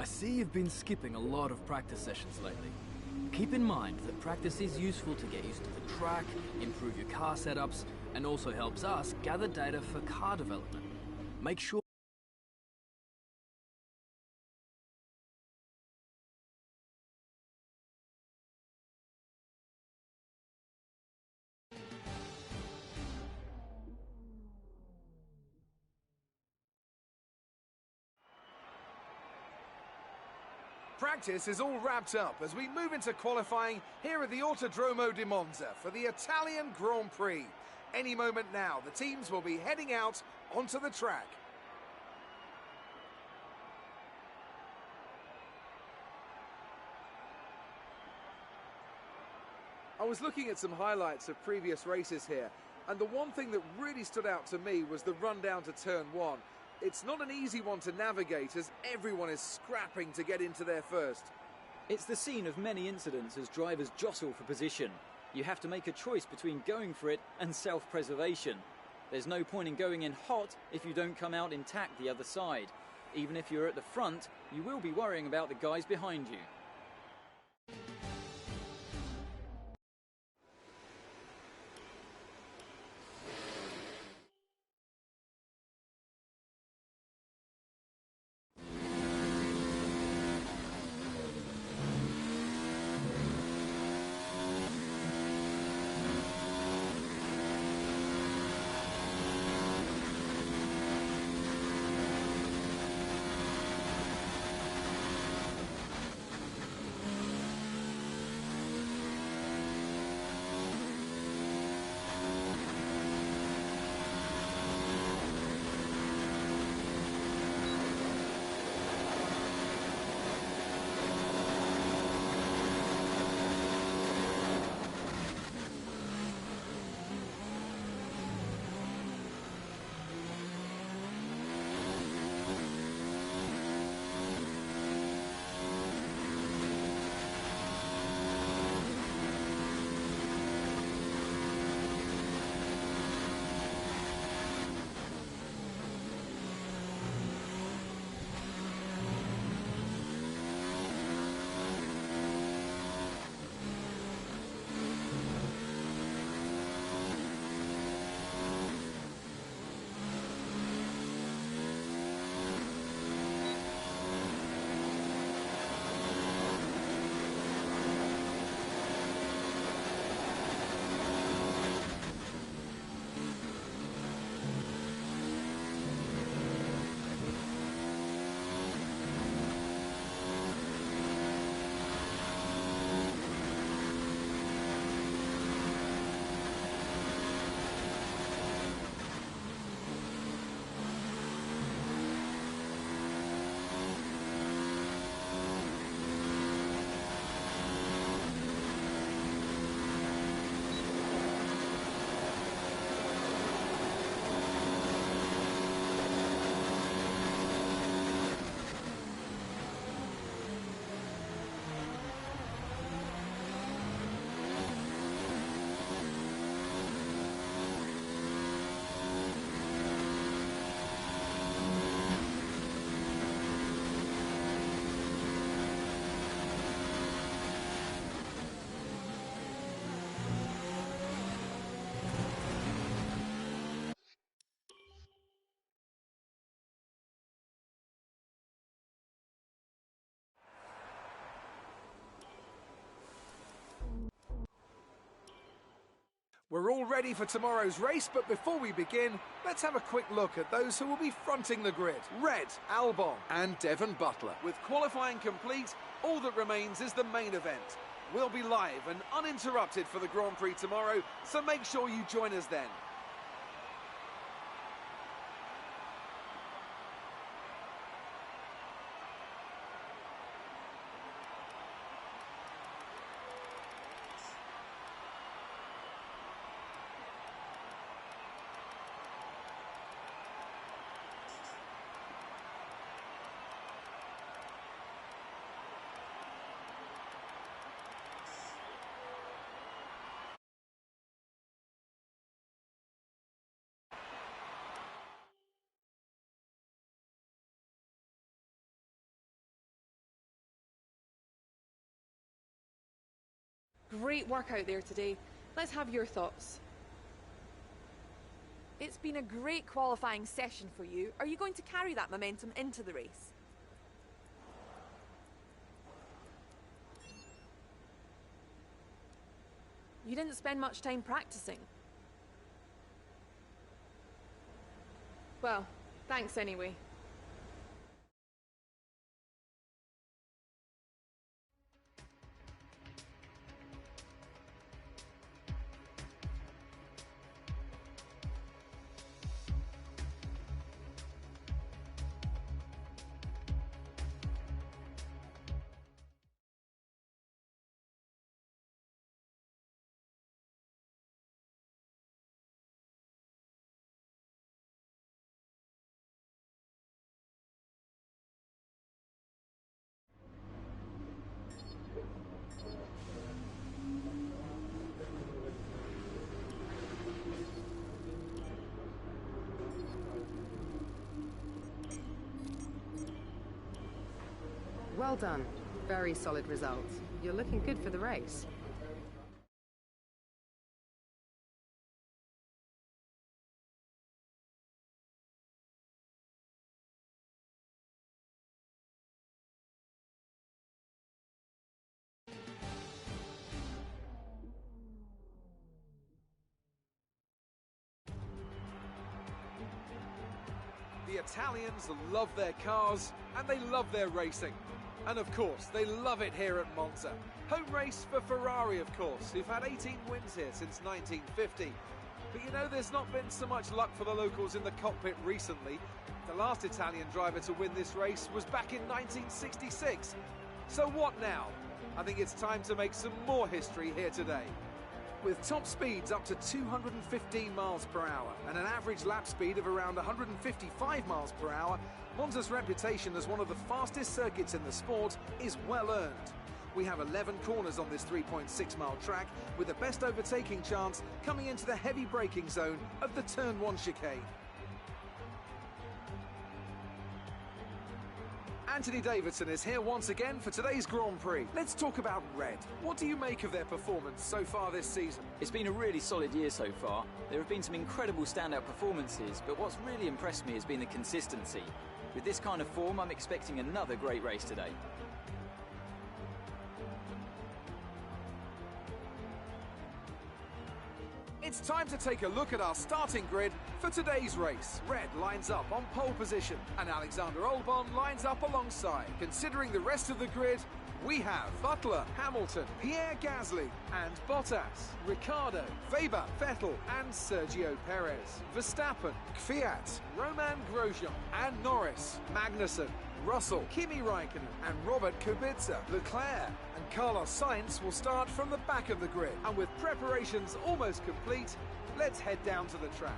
see you've been skipping a lot of practice sessions lately. Keep in mind that practice is useful to get used to the track, improve your car setups, and also helps us gather data for car development. Make sure Practice is all wrapped up as we move into qualifying here at the Autodromo di Monza for the Italian Grand Prix. Any moment now, the teams will be heading out onto the track. I was looking at some highlights of previous races here, and the one thing that really stood out to me was the run down to turn one. It's not an easy one to navigate as everyone is scrapping to get into there first. It's the scene of many incidents as drivers jostle for position. You have to make a choice between going for it and self-preservation. There's no point in going in hot if you don't come out intact the other side. Even if you're at the front, you will be worrying about the guys behind you. We're all ready for tomorrow's race, but before we begin, let's have a quick look at those who will be fronting the grid. Red, Albon and Devon Butler. With qualifying complete, all that remains is the main event. We'll be live and uninterrupted for the Grand Prix tomorrow, so make sure you join us then. Great work out there today. Let's have your thoughts. It's been a great qualifying session for you. Are you going to carry that momentum into the race? You didn't spend much time practicing. Well, thanks anyway. Well done. Very solid results. You're looking good for the race. The Italians love their cars and they love their racing. And of course, they love it here at Monza. Home race for Ferrari, of course, who've had 18 wins here since 1950. But you know, there's not been so much luck for the locals in the cockpit recently. The last Italian driver to win this race was back in 1966. So what now? I think it's time to make some more history here today. With top speeds up to 215 miles per hour and an average lap speed of around 155 miles per hour, Monza's reputation as one of the fastest circuits in the sport is well earned. We have 11 corners on this 3.6-mile track, with the best overtaking chance coming into the heavy braking zone of the Turn 1 chicane. Anthony Davidson is here once again for today's Grand Prix. Let's talk about Red. What do you make of their performance so far this season? It's been a really solid year so far. There have been some incredible standout performances, but what's really impressed me has been the consistency. With this kind of form, I'm expecting another great race today. It's time to take a look at our starting grid for today's race. Red lines up on pole position and Alexander Albon lines up alongside. Considering the rest of the grid, we have Butler, Hamilton, Pierre Gasly and Bottas, Ricciardo, Weber, Vettel and Sergio Perez, Verstappen, Kvyat, Roman Grosjean and Norris, Magnussen, Russell, Kimi Raikkonen and Robert Kubica. Leclerc and Carlos Sainz will start from the back of the grid. And with preparations almost complete, let's head down to the track.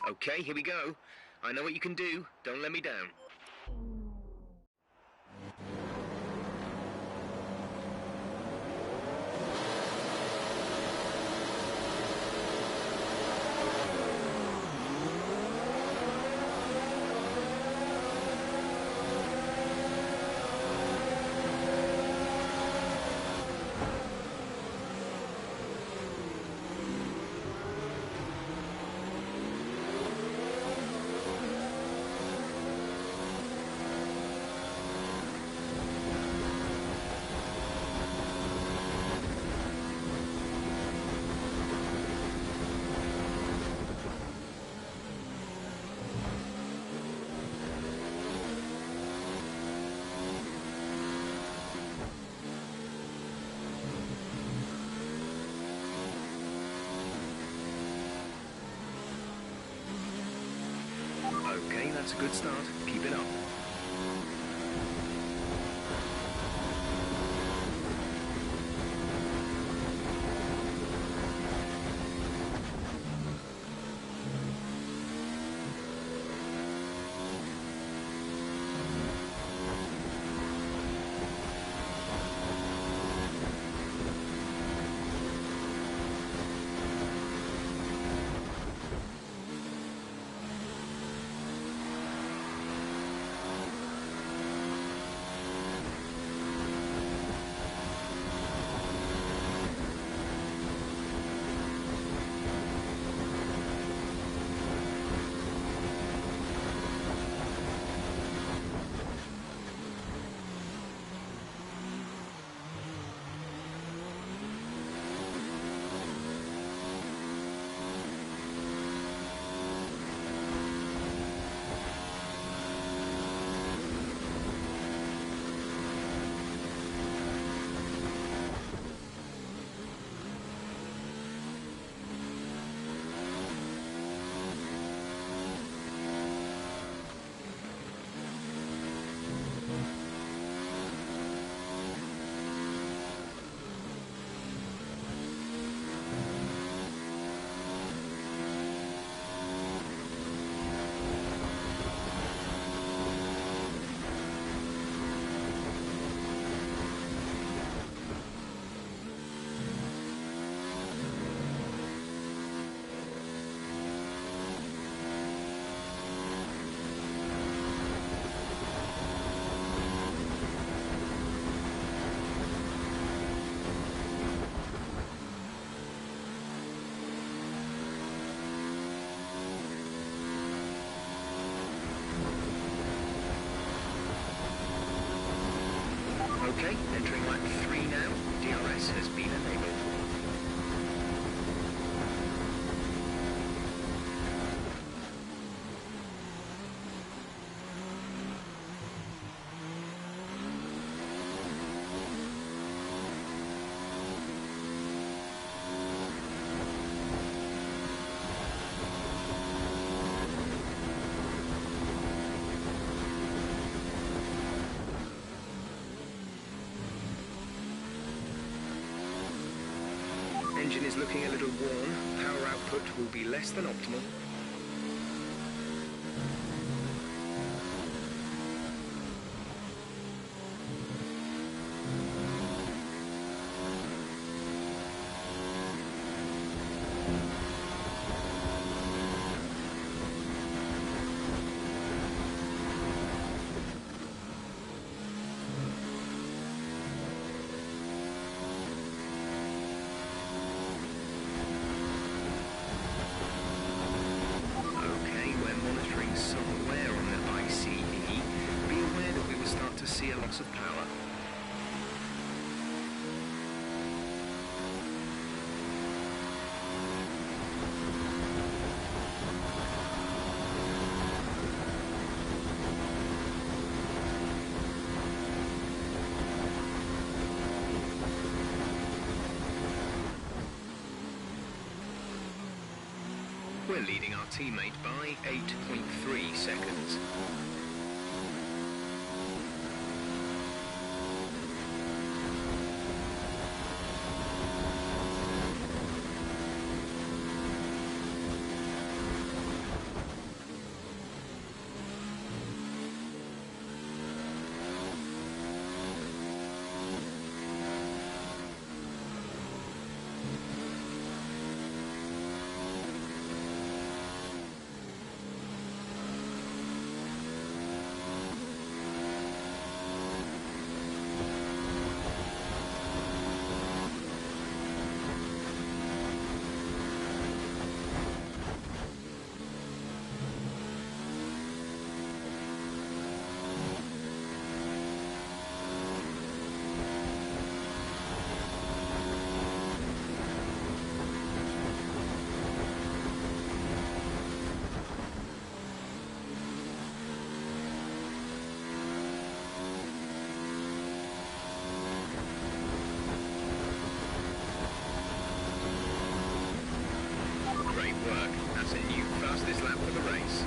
Okay, here we go. I know what you can do. Don't let me down. Okay, that's a good start. Keep it up. Okay, entering lap 3 now. DRS has been enabled. Engine is looking a little worn. Power output will be less than optimal. See a loss of power. We're leading our teammate by 8.3 seconds. Fastest lap for the race.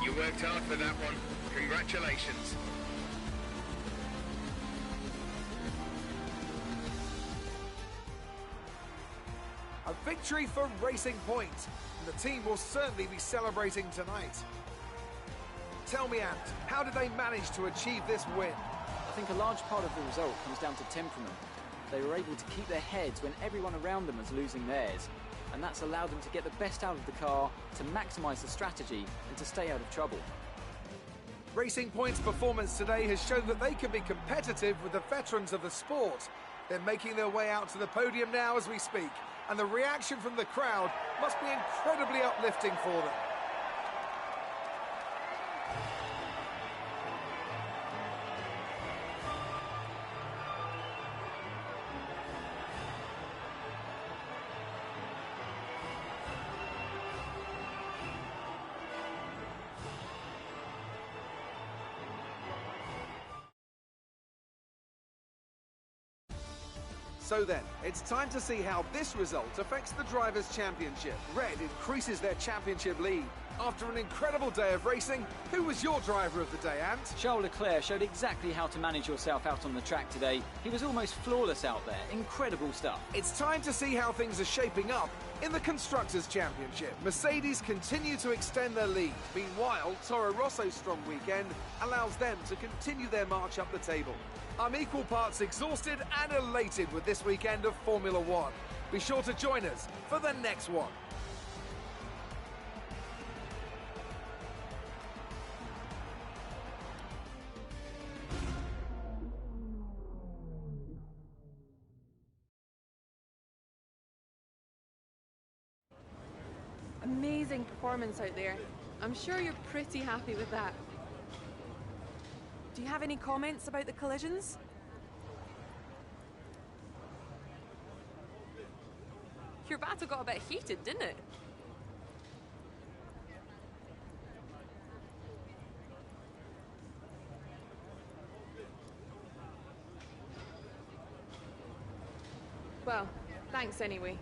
You worked hard for that one. Congratulations. A victory for Racing Point, and the team will certainly be celebrating tonight. Tell me, Ant, how did they manage to achieve this win? I think a large part of the result comes down to temperament. They were able to keep their heads when everyone around them was losing theirs, and that's allowed them to get the best out of the car, to maximise the strategy, and to stay out of trouble. Racing Point's performance today has shown that they can be competitive with the veterans of the sport. They're making their way out to the podium now as we speak, and the reaction from the crowd must be incredibly uplifting for them. So then, it's time to see how this result affects the Drivers' Championship. Red increases their championship lead. After an incredible day of racing, who was your driver of the day, Ant? Charles Leclerc showed exactly how to manage yourself out on the track today. He was almost flawless out there. Incredible stuff. It's time to see how things are shaping up in the Constructors' Championship. Mercedes continue to extend their lead. Meanwhile, Toro Rosso's strong weekend allows them to continue their march up the table. I'm equal parts exhausted and elated with this weekend of Formula One. Be sure to join us for the next one. Amazing performance out there. I'm sure you're pretty happy with that. Do you have any comments about the collisions? Your battle got a bit heated, didn't it? Well, thanks anyway.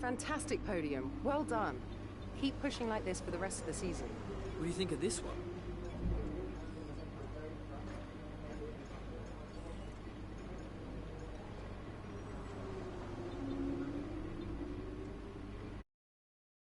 Fantastic podium. Well done. Keep pushing like this for the rest of the season. What do you think of this one?